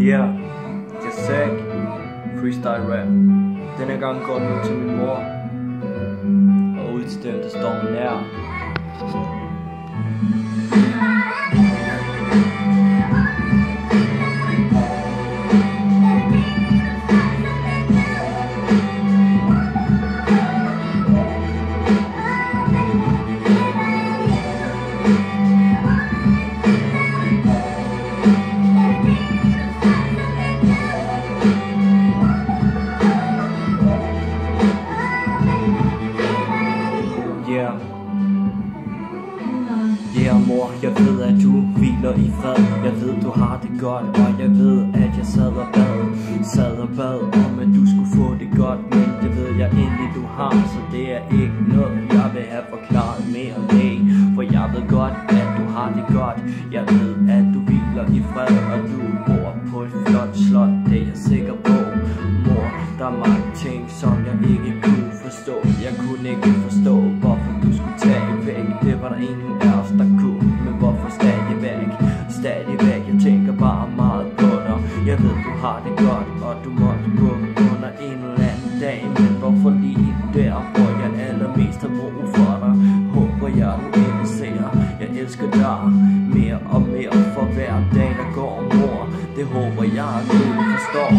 Yeah, Jasak, freestyle rap. Denne gang går den ud til min mor, og ud til dem, der står mig nær. Yeah, mor, jeg ved, at du hviler i fred. Jeg ved, du har det godt, og jeg ved, at jeg sad og bad om, at du skulle få det godt. Men det ved jeg endelig, du har, så det er ikke noget, jeg vil have forklaret mere med. For jeg ved godt, at du har det godt. Jeg ved, at du hviler i fred, og du bor på et flot slot. Det er jeg sikker på, mor. Der er mange ting, som jeg ikke kunne forstå. Jeg kunne ikke forstå, hvorfor du skulle tage væk. Det var der ingen af os, der kunne. Men hvorfor stadigvæk? Jeg tænker bare meget på dig. Jeg ved, du har det godt, og du måtte gå under en eller anden dag. Men hvorfor lige der, hvor jeg allermest har brug for dig? Håber jeg, du indser. Jeg elsker dig mere og mere for hver dag, der går, mor. Det håber jeg, du forstår.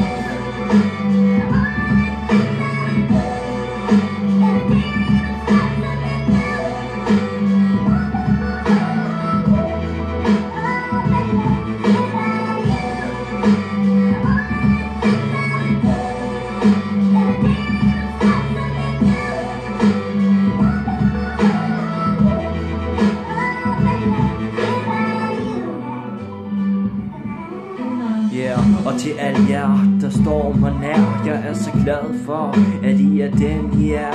Og til alle jer, der står mig nær, jeg er så glad for, at I er den I er.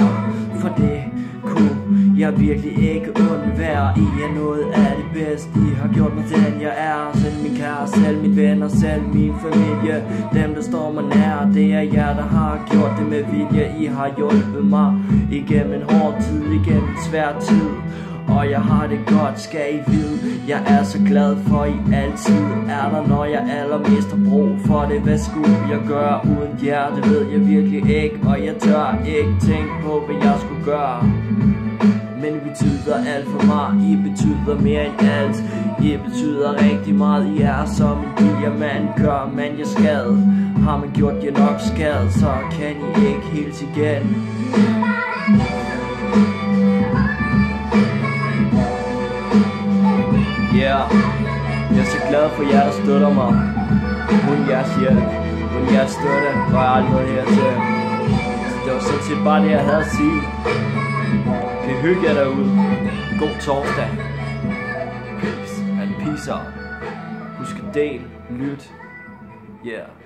For det kunne jeg virkelig ikke undvære. I er noget af det bedste, I har gjort mig den jeg er. Selv min kæreste, selv mine venner, selv min familie. Dem der står mig nær, det er jer der har gjort det med vilje. I har hjulpet mig igennem en hård tid, igennem en svær tid. Og jeg har det godt, skal I vide. Jeg er så glad for I altid er der, når jeg allermest har brug for det. Hvad skulle jeg gøre uden jer? Det ved jeg virkelig ikke, og jeg tør ikke tænke på, hvad jeg skulle gøre. Men I betyder alt for mig, I betyder mere end alt. I betyder rigtig meget, I er som en diamant. Gør man jer skade, har man gjort jer nok skade, så kan I ikke hilse igen. Yeah, jeg er så glad for jer, der støtter mig. Uden jeres hjælp, uden jeres støtte, var jeg aldrig noget hertil. Så det var sådan set bare det, jeg havde at sige. Det er hygge jer derude. God torsdag. Peace and peace out. Husk at del, lyt. Yeah.